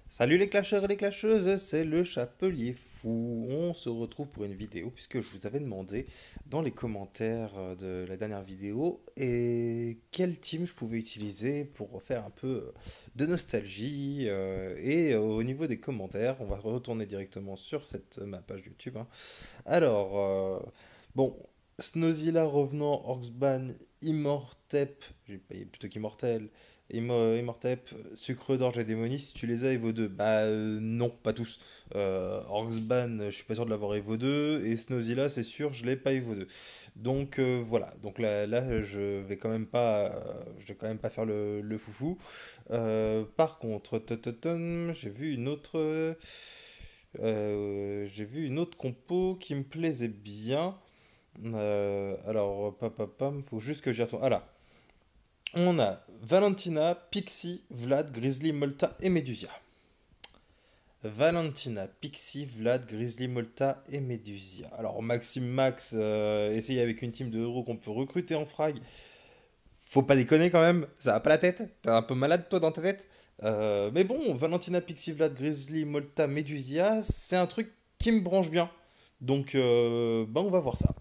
Salut les clasheurs et les clasheuses, c'est le Chapelier Fou. On se retrouve pour une vidéo puisque je vous avais demandé dans les commentaires de la dernière vidéo et quel team je pouvais utiliser pour faire un peu de nostalgie. Au niveau des commentaires, on va retourner directement sur ma page YouTube, hein. Alors, bon, Snozilla revenant, Orcsban, Immortep, j'ai payé plutôt qu'Immortel, Immortep, Sucre d'Orge et Démonie, si tu les as Evo 2, bah non, pas tous. Orcsban, je suis pas sûr de l'avoir Evo 2, et Snozilla, c'est sûr, je l'ai pas Evo 2. Donc voilà, donc là je vais quand même pas faire le foufou. Par contre, j'ai vu une autre compo qui me plaisait bien. Papapam, faut juste que j'y retourne. Ah là, on a Valentina, Pixie, Vlad, Grizzly, Molta et Medusia. Valentina, Pixie, Vlad, Grizzly, Molta et Medusia. Alors Maxime Max, essaye avec une team de héros qu'on peut recruter en frag. Faut pas déconner quand même, ça va pas la tête. T'es un peu malade toi dans ta tête. Mais bon, Valentina, Pixie, Vlad, Grizzly, Molta, Medusia, c'est un truc qui me branche bien. Donc, on va voir ça.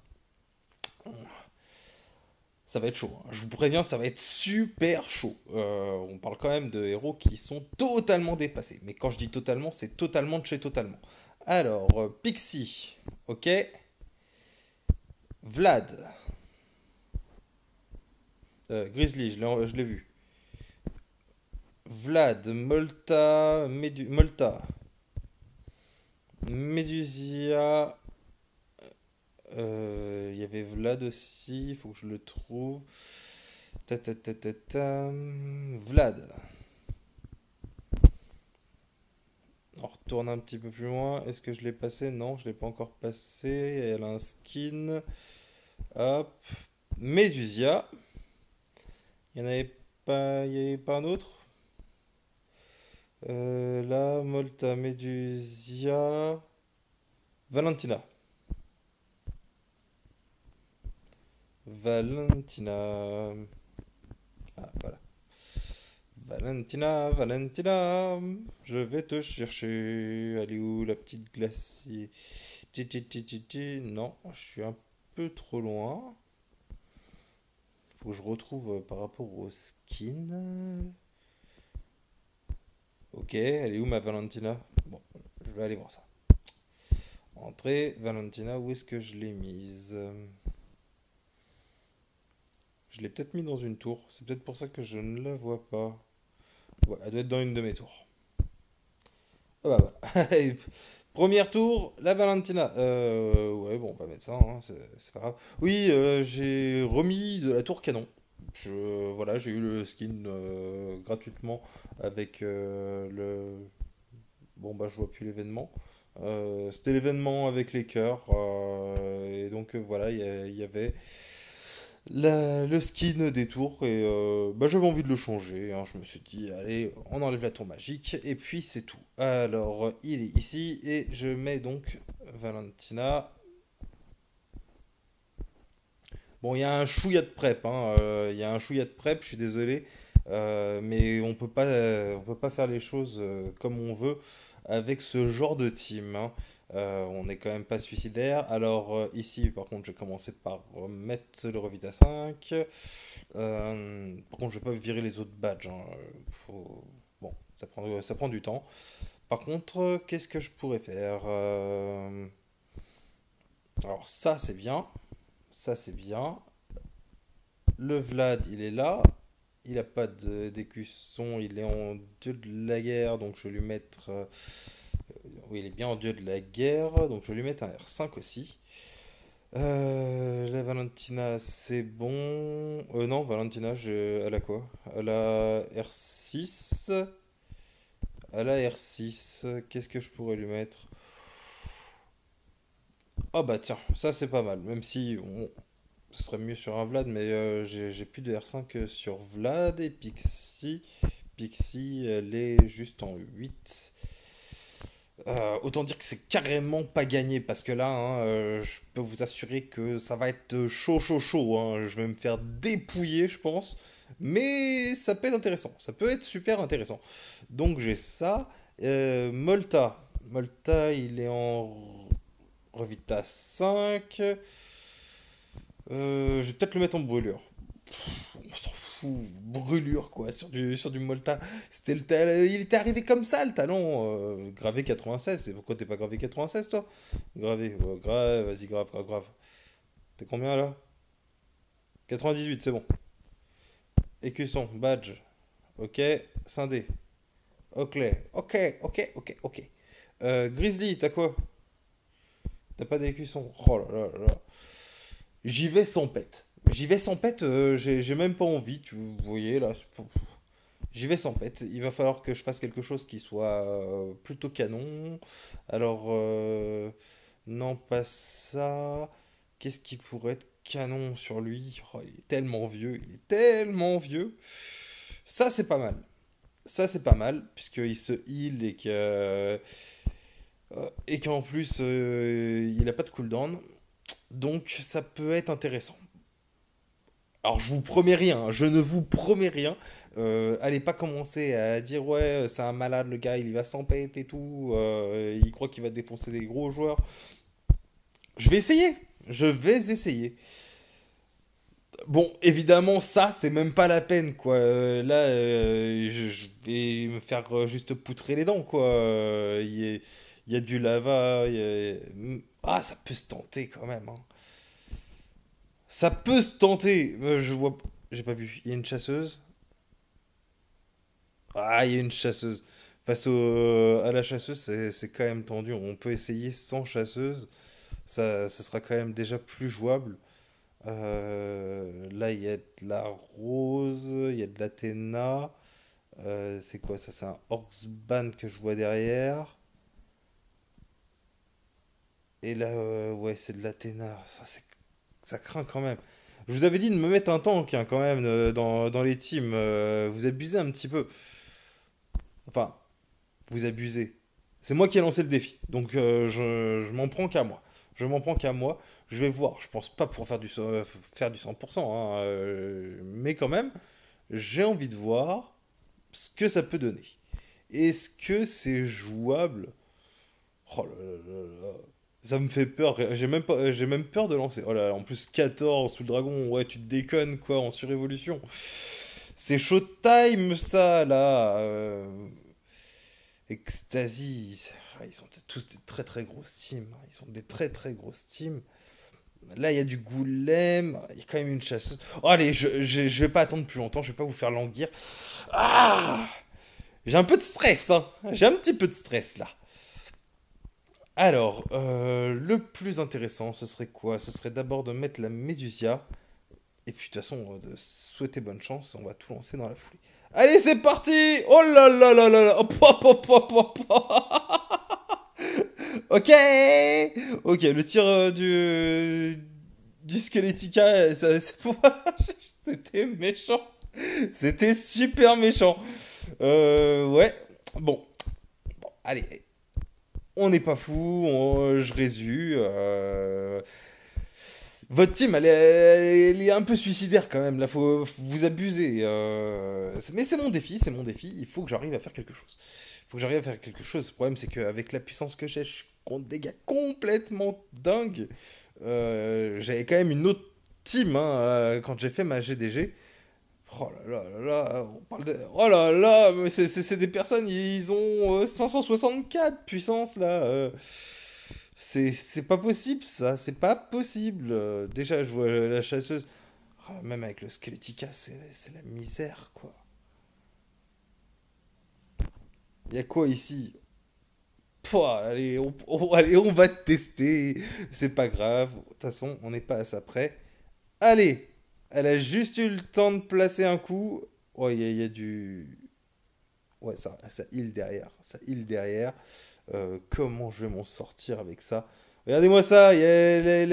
Ça va être chaud, hein. Je vous préviens, ça va être super chaud. On parle quand même de héros qui sont totalement dépassés. Mais quand je dis totalement, c'est totalement de chez totalement. Alors, Pixie, ok. Vlad, Grizzly, je l'ai vu. Vlad, Molta, Medusia. Il y avait Vlad aussi, il faut que je le trouve. Vlad. On retourne un petit peu plus loin. Est-ce que je l'ai passé? Non, je l'ai pas encore passé. Elle a un skin. Hop. Medusia. Il y avait pas un autre? Là, Molta, Medusia. Valentina. Valentina. Ah, voilà. Valentina, je vais te chercher. Elle est où la petite glacier? Non, je suis un peu trop loin. Faut que je retrouve par rapport au skin. Ok, elle est où ma Valentina? Bon, je vais aller voir ça. Entrée, Valentina, où est-ce que je l'ai mise? Je l'ai peut-être mis dans une tour. C'est peut-être pour ça que je ne la vois pas. Ouais, elle doit être dans une de mes tours. Ah bah voilà. Première tour, la Valentina. Ouais, bon, on va mettre ça, hein, c'est pas grave. Oui, j'ai remis de la tour canon. Voilà, j'ai eu le skin gratuitement avec le. Bon, bah, je vois plus l'événement. C'était l'événement avec les cœurs. Et donc, voilà, il y avait le skin des tours. Et bah, j'avais envie de le changer, hein. Je me suis dit, allez, on enlève la tour magique. Et puis, c'est tout. Alors, il est ici. Et je mets donc Valentina. Bon, il y a un chouïa de prep, hein, il y a un chouïa de prep, je suis désolé, mais on peut pas faire les choses comme on veut avec ce genre de team, hein. On n'est quand même pas suicidaire. Alors ici, par contre, je vais commencer par mettre le Revita 5. Par contre, je vais pas virer les autres badges, hein. Bon, ça prend du temps. Par contre, qu'est-ce que je pourrais faire? Alors ça, c'est bien. Ça, c'est bien. Le Vlad, il est là. Il a pas d'écusson, il est en dieu de la guerre, donc je vais lui mettre. Oui, il est bien en dieu de la guerre, donc je vais lui mettre un R5 aussi. La Valentina, c'est bon. Non, Valentina, elle a quoi? Elle a R6. Elle a R6. Qu'est-ce que je pourrais lui mettre? Oh bah tiens, ça c'est pas mal. Même si ce serait mieux sur un Vlad, mais j'ai plus de R5 sur Vlad et Pixie. Pixie, elle est juste en 8. Autant dire que c'est carrément pas gagné parce que là, hein, je peux vous assurer que ça va être chaud, chaud, chaud, hein. Je vais me faire dépouiller, je pense. Mais ça peut être intéressant. Ça peut être super intéressant. Donc j'ai ça. Molta. Molta, il est en Revita 5. Je vais peut-être le mettre en brûlure. On s'en fout. Brûlure, quoi, sur du Molta. Il était arrivé comme ça, le talent. Gravé 96. C'est pourquoi t'es pas gravé 96, toi? Gravé. Ouais, grave, vas-y, grave, grave, grave. T'es combien, là? 98, c'est bon. Écusson, badge. Ok. Scindé. Ok. Ok, ok, ok, ok. Grizzly, t'as quoi? T'as pas d'écusson? Oh là là là là. J'y vais sans pète. J'y vais sans pète, j'ai même pas envie, vous voyez là. J'y vais sans pète. Il va falloir que je fasse quelque chose qui soit plutôt canon. Alors, non, pas ça. Qu'est-ce qui pourrait être canon sur lui? Oh, il est tellement vieux, il est tellement vieux. Ça, c'est pas mal. Ça, c'est pas mal, puisqu'il se heal et qu'en plus, il a pas de cooldown. Donc, ça peut être intéressant. Alors je vous promets rien, hein, je ne vous promets rien. Allez pas commencer à dire ouais c'est un malade le gars, il y va sans pète et tout, il croit qu'il va défoncer des gros joueurs. Je vais essayer, je vais essayer. Bon évidemment ça c'est même pas la peine quoi. Là je vais me faire juste poutrer les dents quoi. Il y a du lava, ah ça peut se tenter quand même, hein. Ça peut se tenter. Je vois, j'ai pas vu. Il y a une chasseuse. Ah, il y a une chasseuse. À la chasseuse, c'est quand même tendu. On peut essayer sans chasseuse. Ça sera quand même déjà plus jouable. Là, il y a de la rose, il y a de l'Athéna. C'est quoi ça? C'est un Orcsban que je vois derrière. Et là, ouais, c'est de l'Athéna. Ça craint quand même. Je vous avais dit de me mettre un tank hein, quand même dans les teams. Vous abusez un petit peu. Enfin, vous abusez. C'est moi qui ai lancé le défi. Donc je m'en prends qu'à moi. Je m'en prends qu'à moi. Je vais voir. Je pense pas pour faire du 100%. Hein, mais quand même, j'ai envie de voir ce que ça peut donner. Est-ce que c'est jouable? Oh là là là là. Ça me fait peur. J'ai même peur de lancer. Oh là là, en plus 14 sous le dragon. Ouais, tu te déconnes quoi en surévolution. C'est Showtime ça là. Ecstasy, ils sont tous des très très grosses teams, hein. Ils sont des très très grosses teams. Là, il y a du Goulem, il y a quand même une chasseuse. Oh, allez, je vais pas attendre plus longtemps, je vais pas vous faire languir. Ah, j'ai un peu de stress, hein. J'ai un petit peu de stress là. Alors, le plus intéressant, ce serait quoi? Ce serait d'abord de mettre la Médusia. Et puis, de toute façon, de souhaiter bonne chance, on va tout lancer dans la foulée. Allez, c'est parti! Oh là là là là là! Hop, hop, hop, hop, hop, hop. Ok! Ok, le tir du Skeletica, c'était méchant. C'était super méchant. Ouais. Bon, allez. On n'est pas fou, je résume. Votre team, elle est un peu suicidaire quand même. Là, faut vous abuser. Mais c'est mon défi, c'est mon défi. Il faut que j'arrive à faire quelque chose. Il faut que j'arrive à faire quelque chose. Le problème, c'est qu'avec la puissance que j'ai, je compte des gars complètement dingues. J'avais quand même une autre team hein, quand j'ai fait ma GDG. Oh là là là là, on parle de... Oh là là, mais c'est des personnes, ils ont 564 puissance là. C'est pas possible ça, c'est pas possible. Déjà, je vois la chasseuse. Ah, même avec le Skeletica, c'est la misère quoi. Y a quoi ici? Pouah, allez, allez, on va tester. C'est pas grave. De toute façon, on n'est pas à ça près. Allez, elle a juste eu le temps de placer un coup. Oh, il y a du. Ouais, ça heal derrière. Ça heal derrière. Comment je vais m'en sortir avec ça? Regardez-moi ça, il y a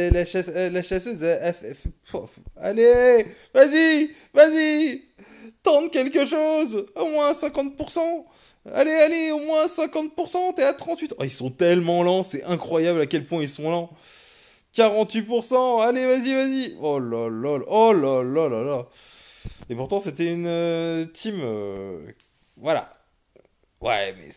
la chasseuse. Pouf. Allez, vas-y, vas-y, tente quelque chose, au moins 50%. Allez, allez, au moins 50%, t'es à 38. Oh, ils sont tellement lents, c'est incroyable à quel point ils sont lents. 48%, allez, vas-y, vas-y. Oh là là, oh là là là là. Et pourtant, c'était une team. Voilà. Ouais, mais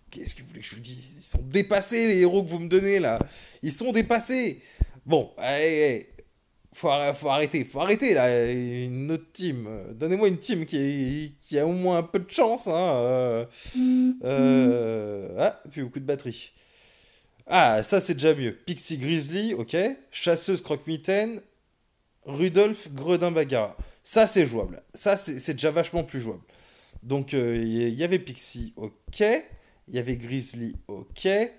qu'est-ce que vous voulez que je vous dise? Ils sont dépassés, les héros que vous me donnez là. Ils sont dépassés. Bon, allez, allez. Faut arrêter là. Une autre team. Donnez-moi une team qui a au moins un peu de chance. Hein. Ah, puis beaucoup de batterie. Ah, ça c'est déjà mieux. Pixie Grizzly, ok. Chasseuse Croque-Mitaine. Rudolph Gredin Bagarre. Ça c'est jouable. Ça c'est déjà vachement plus jouable. Donc il y avait Pixie, ok. Il y avait Grizzly, ok. Il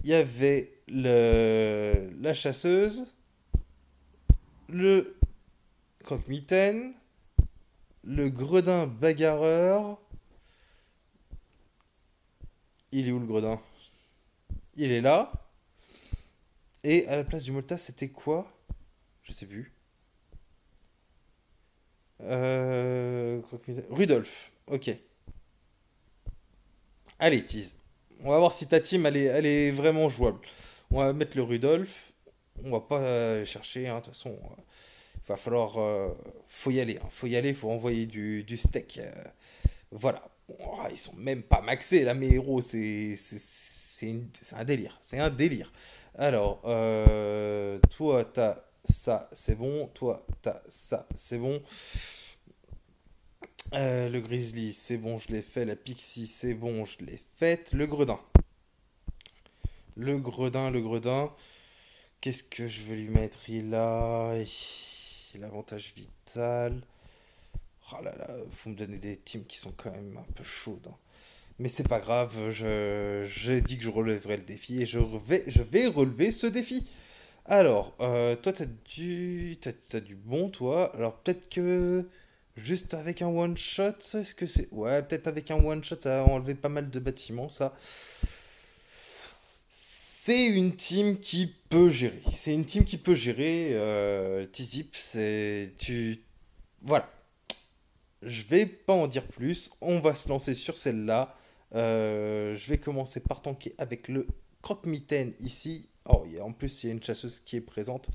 y avait la chasseuse, le croque-mitaine, le gredin bagarreur. Il est où le gredin? Il est là. Et à la place du Molta, c'était quoi? Je sais plus. Rudolph. Ok. Allez, tease. On va voir si ta team elle est vraiment jouable. On va mettre le Rudolph. On va pas chercher, hein, de toute façon. Il va falloir. Faut y aller, hein. Faut y aller, faut envoyer du steak. Voilà. Bon, ils sont même pas maxés là, mes héros. C'est un délire. C'est un délire. Alors, toi, t'as ça, c'est bon. Toi, t'as ça, c'est bon. Le Grizzly, c'est bon, je l'ai fait. La Pixie, c'est bon, je l'ai faite. Le Gredin. Le Gredin. Qu'est-ce que je vais lui mettre? Il a l'avantage vital. Oh là là, vous me donnez des teams qui sont quand même un peu chaudes, hein. Mais c'est pas grave, j'ai dit que je relèverais le défi et je vais relever ce défi. Alors, toi, t'as du bon, toi. Alors, peut-être que juste avec un one shot, est-ce que c'est. Ouais, peut-être avec un one shot, ça a enlevé pas mal de bâtiments, ça. C'est une team qui peut gérer. C'est une team qui peut gérer. T-Zip, c'est. Voilà. Je vais pas en dire plus. On va se lancer sur celle-là. Je vais commencer par tanker avec le croque-mitaine ici. Oh, en plus, il y a une chasseuse qui est présente.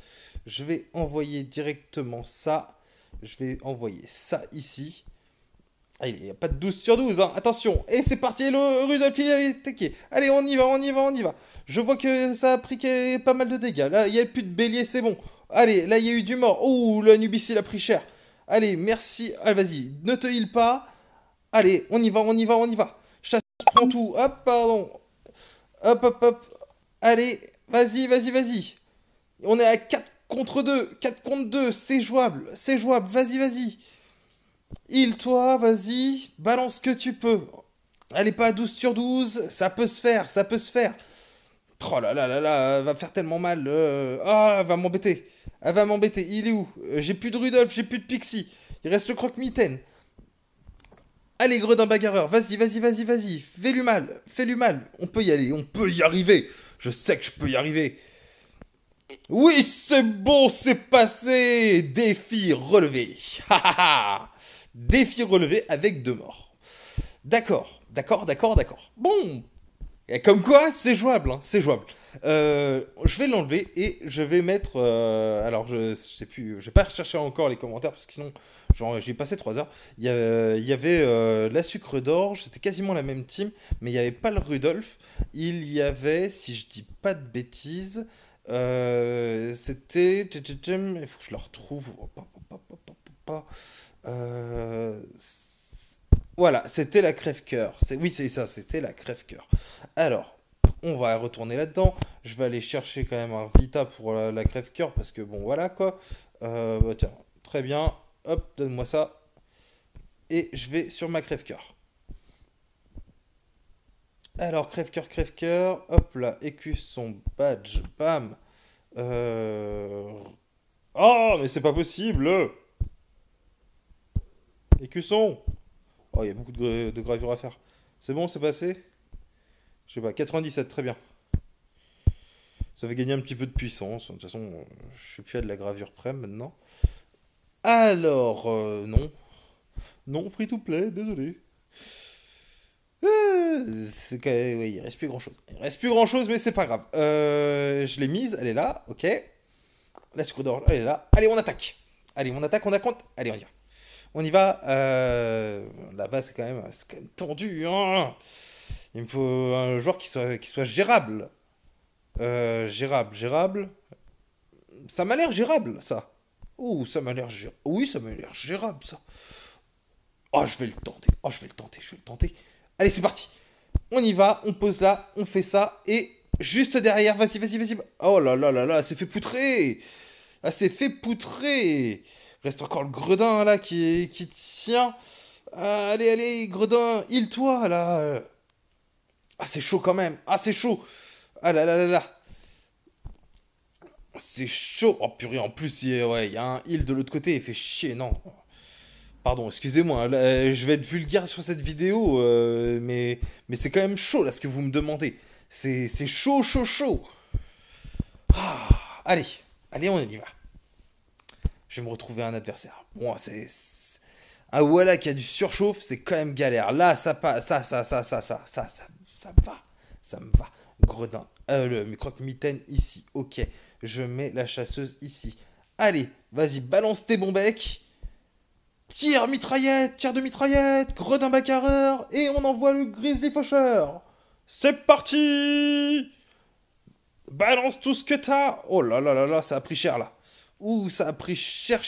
Je vais envoyer directement ça. Je vais envoyer ça ici. Ah, il n'y a pas de 12 sur 12, hein. Attention. Et c'est parti, le Rudolph, il est attaqué. Allez, on y va, on y va, on y va. Je vois que ça a pris pas mal de dégâts. Là, il n'y a plus de bélier, c'est bon. Allez, là, il y a eu du mort. Ouh, l'Anubis, il a pris cher. Allez, merci. Allez, vas-y, ne te heal pas. Allez, on y va, on y va, on y va. Chasse prend tout. Hop, pardon. Hop, hop, hop. Allez, vas-y, vas-y, vas-y. On est à 4 contre 2. 4 contre 2, c'est jouable. C'est jouable. Vas-y, vas-y. Heal-toi, vas-y. Balance ce que tu peux. Elle est pas à 12 sur 12. Ça peut se faire, ça peut se faire. Oh là là là là, elle va me faire tellement mal. Ah, elle va m'embêter. Elle va m'embêter. Il est où? J'ai plus de Rudolph, j'ai plus de Pixie. Il reste le croque-mitaine. Allez, gredin bagarreur, vas-y, vas-y, vas-y, vas-y. Fais-lui mal, fais-lui mal. On peut y aller, on peut y arriver. Je sais que je peux y arriver. Oui, c'est bon, c'est passé. Défi relevé. Ha ha ha. Défi relevé avec 2 morts. D'accord, d'accord, d'accord, d'accord. Bon, et comme quoi, c'est jouable, hein, c'est jouable. Je vais l'enlever et je vais mettre. Alors, je sais plus. Je vais pas rechercher encore les commentaires parce que sinon, genre, j'ai passé 3 heures. Il y avait la sucre d'orge, c'était quasiment la même team, mais il n'y avait pas le Rudolph. Il y avait, si je dis pas de bêtises, c'était. Il faut que je le retrouve. Voilà, c'était la crève-cœur. Oui, c'est ça, c'était la crève-cœur. Alors, on va retourner là-dedans. Je vais aller chercher quand même un Vita pour la crève-cœur parce que bon, voilà quoi. Bah, tiens, très bien. Hop, donne-moi ça. Et je vais sur ma crève-cœur. Alors, crève-cœur, crève-cœur. Hop là, écus son badge. Bam. Euh... Oh, mais c'est pas possible! Écusson! Oh, il y a beaucoup de gravures à faire. C'est bon, c'est passé? Je sais pas, 97, très bien. Ça fait gagner un petit peu de puissance. De toute façon, je suis plus à de la gravure près maintenant. Alors, non. Non, free to play, désolé. Oui, il reste plus grand chose. Il reste plus grand chose, mais c'est pas grave. Je l'ai mise, elle est là, ok. La sucre d'orge, elle est là. Allez, on attaque. Allez, on attaque, on compte. Allez, on y va. On y va. Là-bas, c'est quand même tendu, hein. Il me faut un joueur qui soit gérable. Gérable. Ça m'a l'air gérable, ça. Ouh, ça m'a l'air gérable. Oui, ça m'a l'air gérable, ça. Oh, je vais le tenter. Oh, je vais le tenter. Allez, c'est parti. On y va, on pose là, on fait ça. Et juste derrière, vas-y. Oh là là là là, c'est fait poutrer. Ah, c'est fait poutrer. Reste encore le gredin là qui tient. Ah, allez, gredin, heal-toi là. Ah, c'est chaud quand même. Ah, c'est chaud. Ah là là là là. C'est chaud. Oh purée, en plus, ouais, il y a un heal de l'autre côté. Il fait chier, non. Pardon, excusez-moi. Là, je vais être vulgaire sur cette vidéo. Mais c'est quand même chaud là ce que vous me demandez. C'est chaud. Allez, allez, on y va. Je vais me retrouver un adversaire. Bon, ah voilà qui a du surchauffe, c'est quand même galère. Là, ça passe, ça me va. Ça me va. Gredin. Le croque-mitaine ici. Ok. Je mets la chasseuse ici. Allez, vas-y, balance tes bons becs. Tire de mitraillette, gredin bacarreur, et on envoie le grizzly faucheur. C'est parti. Balance tout ce que t'as. Oh là là là là, ça a pris cher là. Ouh, ça a pris cher.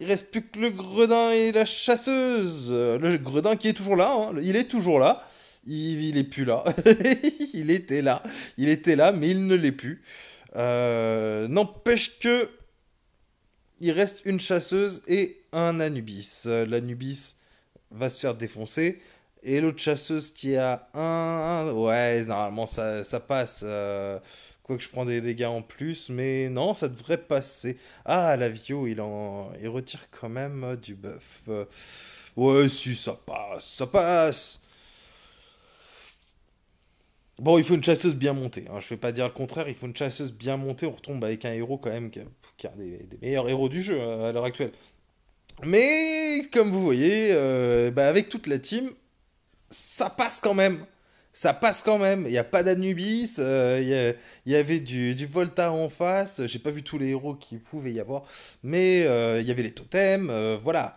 Il reste plus que le gredin et la chasseuse. Le gredin qui est toujours là, hein. Il est toujours là. Il est plus là. Il était là, mais il ne l'est plus. N'empêche que il reste une chasseuse et un Anubis. L'Anubis va se faire défoncer. Et l'autre chasseuse qui a ouais, normalement ça passe. Quoique je prends des dégâts en plus, mais non, ça devrait passer. Ah, Lavio, il retire quand même du buff. Ouais, si, ça passe. Bon, il faut une chasseuse bien montée, hein. Je vais pas dire le contraire, il faut une chasseuse bien montée. On retombe avec un héros quand même qui est un des meilleurs héros du jeu à l'heure actuelle. Mais comme vous voyez, bah, avec toute la team, ça passe quand même. Ça passe quand même. Il n'y a pas d'Anubis, il y avait du Volta en face. J'ai pas vu tous les héros qu'il pouvait y avoir, mais il y avait les totems. Voilà.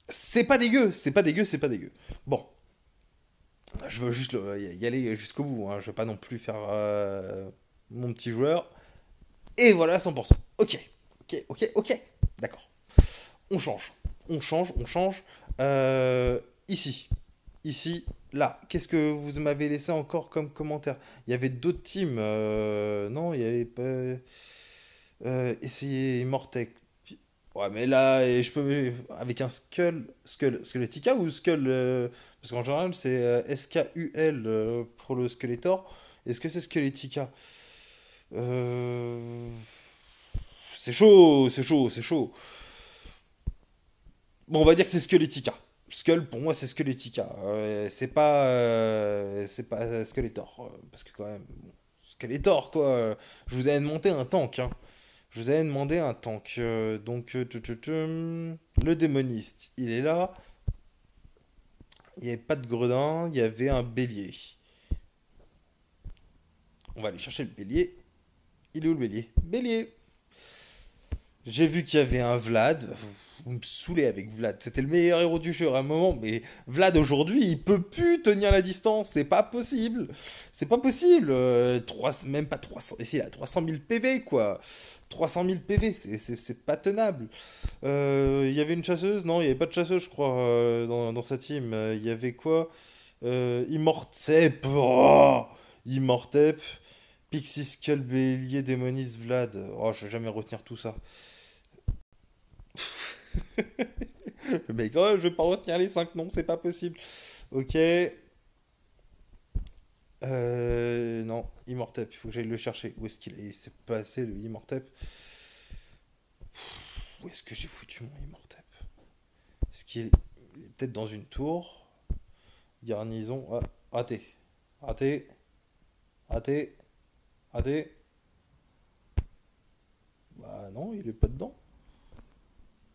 C'est pas dégueu. Bon, je veux juste y aller jusqu'au bout, hein. Je veux pas non plus faire mon petit joueur. Et voilà, 100%. Ok. D'accord. On change. Ici. Ici, là. Qu'est-ce que vous m'avez laissé encore comme commentaire? Il y avait d'autres teams. Non, il y avait pas. Essayer Immortec. Ouais, mais là, je peux. Avec un Skeletica ou Skull. Parce qu'en général, c'est SKUL pour le Skeletor. Est-ce que c'est Skeletica? Euh, c'est chaud. Bon, on va dire que c'est Skeletica. Skull, pour moi, c'est Skeletica. C'est pas Skeletor. Parce que quand même, bon, Skeletor, quoi. Je vous avais demandé un tank, hein. Je vous avais demandé un tank. Le démoniste, il est là. Il n'y avait pas de gredin, il y avait un bélier. On va aller chercher le bélier. Il est où le bélier? Bélier. J'ai vu qu'il y avait un Vlad. Vous me saoulez avec Vlad. C'était le meilleur héros du jeu à un moment, mais Vlad aujourd'hui, il peut plus tenir la distance. C'est pas possible. C'est pas possible. Même pas 300. Ici, il a 300 000 PV, quoi. 300 000 PV, c'est pas tenable. Il y avait une chasseuse? Non, il n'y avait pas de chasseuse, je crois, dans sa team. Il y avait quoi? Immortep. Oh, Immortep. Pixie Skull, Bélier, Démoniste, Vlad. Oh, je vais jamais retenir tout ça. Le mec, oh, je vais pas retenir les 5 noms, c'est pas possible. Ok. Non, Immortep, il faut que j'aille le chercher. Où est-ce qu'il est? C'est passé le Immortep. Où est-ce que j'ai foutu mon Immortep? Est-ce qu'il est il est peut-être dans une tour? Garnison. Ah, raté. Raté. Raté. Raté. Bah non, il est pas dedans.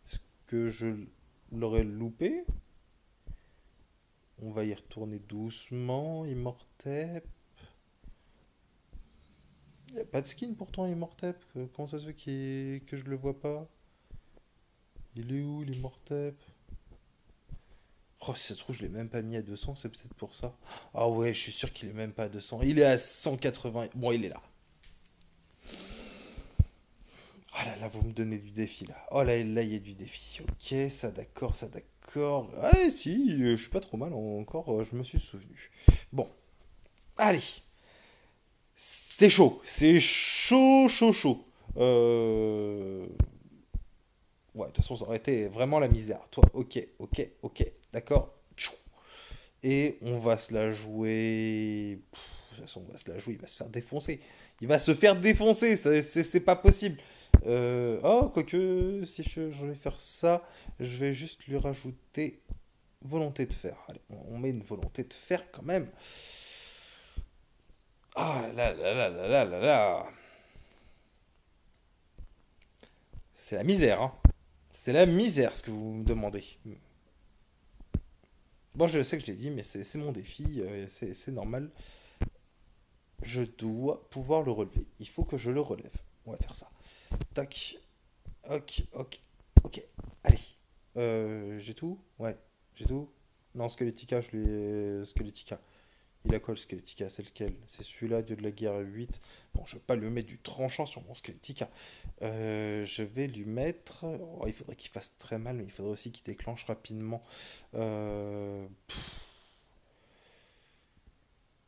Est-ce que je l'aurais loupé? On va y retourner doucement. Immortep. Il n'y a pas de skin pourtant Immortep. Comment ça se fait que je le vois pas? Il est où, il est mortel? Oh, si ça se trouve, je l'ai même pas mis à 200, c'est peut-être pour ça. Ah ouais, je suis sûr qu'il est même pas à 200. Il est à 180. Bon, il est là. Oh là là, vous me donnez du défi là. Oh là, là, il y a du défi. Ok, ça d'accord, ça d'accord. Ah si, je suis pas trop mal encore, je me suis souvenu. Bon, allez. C'est chaud. C'est chaud, chaud, chaud. Ouais, de toute façon, ça aurait été vraiment la misère. Toi, ok, ok, ok, d'accord. Et on va se la jouer. De toute façon, on va se la jouer. Il va se faire défoncer. Il va se faire défoncer. C'est pas possible. Oh, quoique, si je vais faire ça, je vais juste lui rajouter volonté de faire. Allez, on met une volonté de faire quand même. Ah là là là là là là là. C'est la misère, hein. C'est la misère ce que vous me demandez. Bon, je sais que je l'ai dit, mais c'est mon défi. C'est normal. Je dois pouvoir le relever. Il faut que je le relève. On va faire ça. Tac. Ok, ok, ok. Allez. J'ai tout? Ouais, j'ai tout. Non, Skeletica, je l'ai. Skeletica. Il a quoi le Skeletica? C'est lequel? C'est celui-là, Dieu de la guerre 8. Bon, je vais pas lui mettre du tranchant sur mon Skeletica. Je vais lui mettre. Oh, il faudrait qu'il fasse très mal, mais il faudrait aussi qu'il déclenche rapidement. Euh,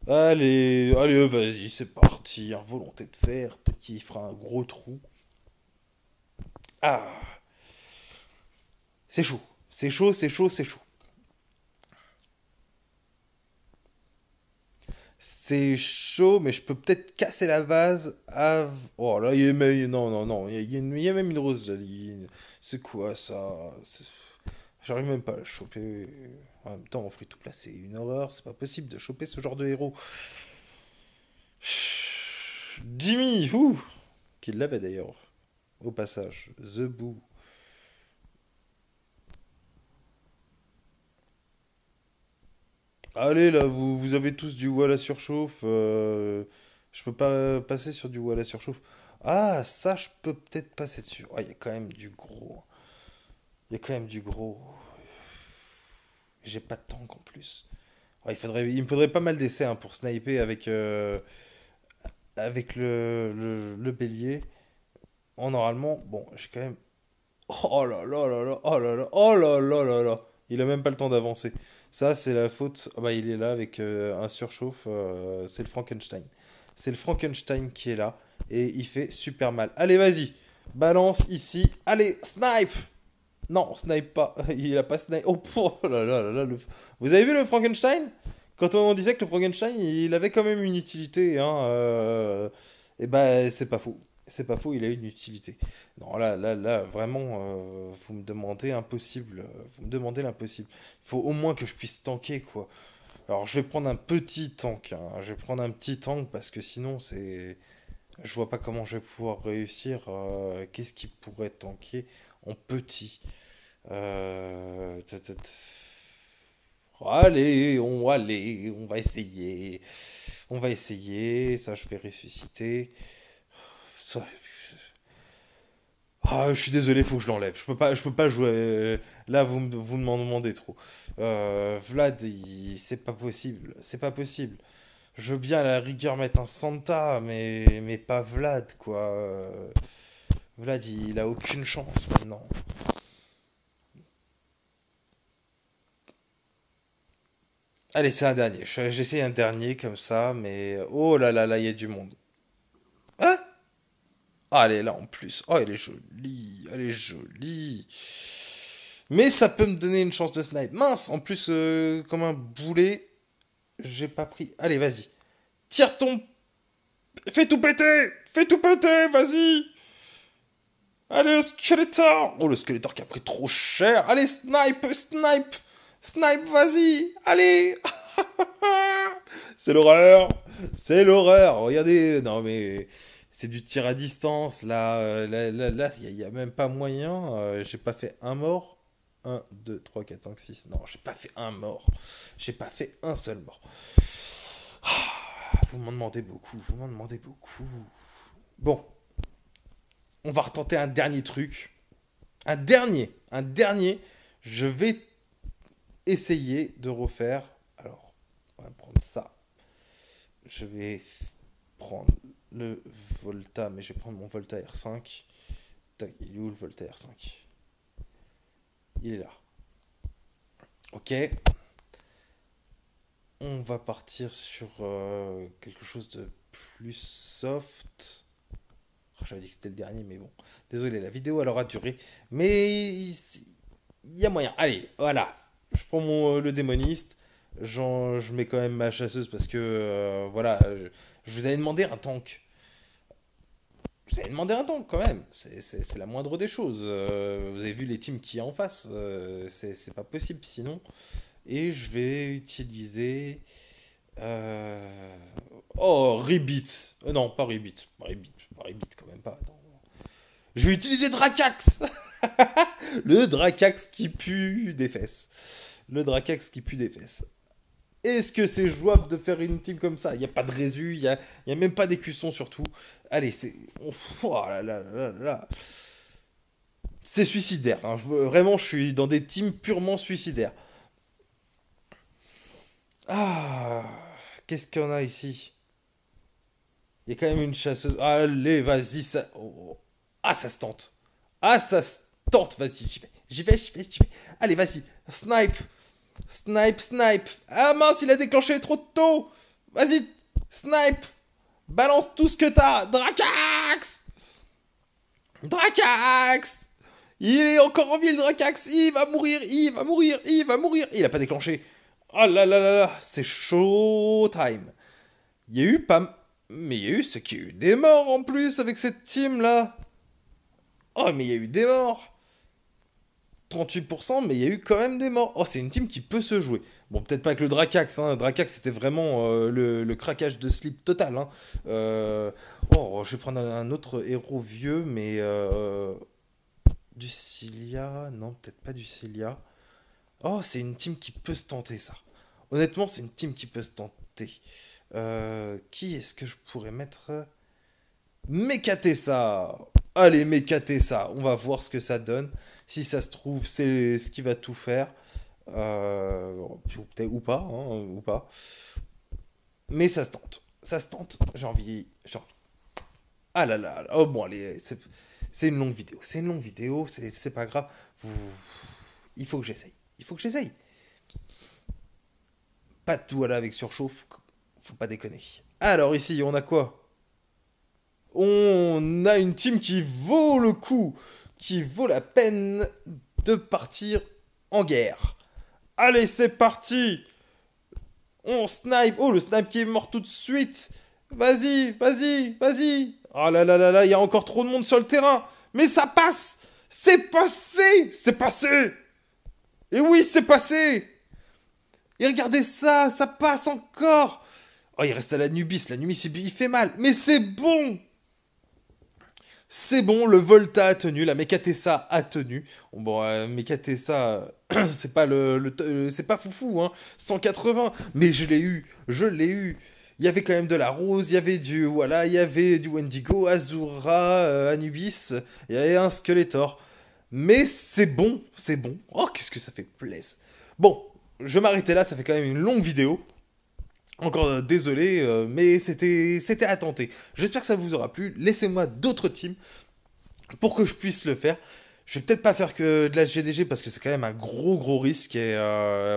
Allez, allez, vas-y, c'est parti. Hein, volonté de faire. Peut-être qu'il fera un gros trou. Ah, c'est chaud. C'est chaud, c'est chaud, c'est chaud. C'est chaud, mais je peux peut-être casser la vase. Oh là, il y a même... Non, non, non. Il y a même une Rosalie. C'est quoi ça? J'arrive même pas à la choper. En même temps, en free to play, c'est une horreur. C'est pas possible de choper ce genre de héros. Jimmy, ouh, qui l'avait d'ailleurs, au passage. The Boo. Allez là, vous avez tous du wall à surchauffe. Je peux pas passer sur du wall à surchauffe. Ah, ça, je peux peut-être passer dessus. Ah, il y a quand même du gros. Il y a quand même du gros. J'ai pas de tank en plus. Ah, il me faudrait pas mal d'essais hein, pour sniper avec le bélier. En normalement, bon, j'ai quand même. Oh là là là là, oh là là, oh là là là là. Il a même pas le temps d'avancer. Ça, c'est la faute. Ah bah, il est là avec un surchauffe. C'est le Frankenstein. C'est le Frankenstein qui est là. Et il fait super mal. Allez, vas-y. Balance ici. Allez, snipe! Non, snipe pas. Il a pas snipe. Oh, oh là là là là. Vous avez vu le Frankenstein? Quand on disait que le Frankenstein, il avait quand même une utilité, hein. Et bah, c'est pas faux. C'est pas faux, il a une utilité. Non, là, vraiment, vous me demandez impossible. Vous me demandez l'impossible. Il faut au moins que je puisse tanker, quoi. Alors, je vais prendre un petit tank, hein. Je vais prendre un petit tank parce que sinon, c'est. Je vois pas comment je vais pouvoir réussir. Qu'est-ce qui pourrait tanker en petit? Euh, t- t- t- allez, on va essayer. On va essayer. Ça, je vais ressusciter. Ça- Ah, je suis désolé, faut que je l'enlève. Je peux pas jouer. Là, vous m'en demandez trop. Vlad, c'est pas possible. C'est pas possible. Je veux bien à la rigueur mettre un Santa, mais pas Vlad, quoi. Vlad, il a aucune chance maintenant. Allez, c'est un dernier. J'essaie un dernier comme ça, mais oh là là là, il y a du monde. Hein? Ah, elle est là en plus. Oh, elle est jolie. Elle est jolie. Mais ça peut me donner une chance de snipe. Mince, en plus, comme un boulet, j'ai pas pris. Allez, vas-y. Tire ton. Fais tout péter! Fais tout péter, vas-y! Allez, le Skeletor! Oh, le Skeletor qui a pris trop cher! Allez, snipe, snipe! Snipe, vas-y! Allez! C'est l'horreur! C'est l'horreur! Regardez! Non, mais. C'est du tir à distance, là. Là, y a même pas moyen. J'ai pas fait un mort. Un 2 3 4 5 6. Non, j'ai pas fait un mort. J'ai pas fait un seul mort. Vous m'en demandez beaucoup. Vous m'en demandez beaucoup. Bon, on va retenter un dernier truc. Un dernier. Je vais essayer de refaire. Alors, on va prendre ça. Je vais prendre le Volta, mais je vais prendre mon Volta R5. Tac, il est où le Volta R5? Il est là. Ok. On va partir sur quelque chose de plus soft. Oh, j'avais dit que c'était le dernier, mais bon. Désolé, la vidéo elle aura duré. Mais il y a moyen. Allez, voilà. Je prends le démoniste. Je mets quand même ma chasseuse parce que voilà. Je vous avais demandé un tank. Je vous avais demandé un tank quand même. C'est la moindre des choses. Vous avez vu les teams qu'il y a en face. C'est pas possible sinon. Et je vais utiliser. euh, Oh, Ribbit. Non, pas Ribbit. Pas Ribbit quand même pas. Attends. Je vais utiliser Drakax. Le Drakax qui pue des fesses. Le Drakax qui pue des fesses. Est-ce que c'est jouable de faire une team comme ça? Il n'y a pas de résu, il y a même pas d'écusson surtout. Allez, c'est. Oh là là là là. C'est suicidaire. Hein. Vraiment, je suis dans des teams purement suicidaires. Ah, qu'est-ce qu'on a ici? Il y a quand même une chasseuse. Allez, vas-y, ça. Oh. Ah, ça se tente. Ah, ça se tente. Vas-y, j'y vais. J'y vais. Allez, vas-y. Snipe. Snipe. Ah mince, il a déclenché trop tôt. Vas-y, snipe. Balance tout ce que t'as. Drakax. Il est encore en vie, le Drakax. Il va mourir. Il a pas déclenché. Oh là là là là, c'est showtime. Il y a eu pas. Mais il y a eu ce qu'il y a eu des morts en plus avec cette team là. Oh, mais il y a eu des morts. 38%, mais il y a eu quand même des morts. Oh, c'est une team qui peut se jouer. Bon, peut-être pas avec le Drakax. Hein. Drakax, c'était vraiment le craquage de slip total. Hein. Oh, je vais prendre un autre héros vieux, mais du Cilia. Non, peut-être pas du Cilia. Oh, c'est une team qui peut se tenter, ça. Honnêtement, c'est une team qui peut se tenter. Qui est-ce que je pourrais mettre? Mekatessa. Allez, Mekatessa. On va voir ce que ça donne. Si ça se trouve, c'est ce qui va tout faire. Peut-être ou pas, hein, ou pas. Mais ça se tente. Ça se tente. J'ai envie. Ah là là. Oh bon, allez, c'est une longue vidéo. C'est une longue vidéo. C'est pas grave. Il faut que j'essaye. Il faut que j'essaye. Pas de tout à la avec surchauffe. Faut pas déconner. Alors ici, on a quoi? On a une team qui vaut le coup, qui vaut la peine de partir en guerre. Allez, c'est parti. On snipe. Oh, le snipe qui est mort tout de suite. Vas-y. Oh là là là là, il y a encore trop de monde sur le terrain. Mais ça passe. C'est passé. Et oui, c'est passé. Et regardez ça, ça passe encore. Oh, il reste à l'Anubis. L'Anubis, il fait mal. Mais c'est bon. C'est bon, le Volta a tenu, la Mekatessa a tenu. Bon, Mekatessa, c'est pas c'est pas foufou, hein. 180, mais je l'ai eu. Il y avait quand même de la rose, il y avait du Wendigo, Azura, Anubis, il y avait un Skeletor. Mais c'est bon, c'est bon. Oh, qu'est-ce que ça fait plaisir. Bon, je m'arrêtais là, ça fait quand même une longue vidéo. Encore désolé, mais c'était à tenter. J'espère que ça vous aura plu. Laissez-moi d'autres teams pour que je puisse le faire. Je vais peut-être pas faire que de la GDG parce que c'est quand même un gros risque et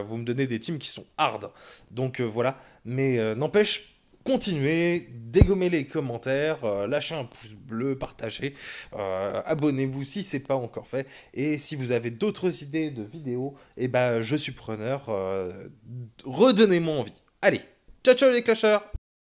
vous me donnez des teams qui sont hard. Donc voilà. Mais n'empêche, continuez, dégommez les commentaires, lâchez un pouce bleu, partagez, abonnez-vous si c'est pas encore fait. Et si vous avez d'autres idées de vidéos, eh ben je suis preneur. Redonnez-moi envie. Allez, ciao les clashers!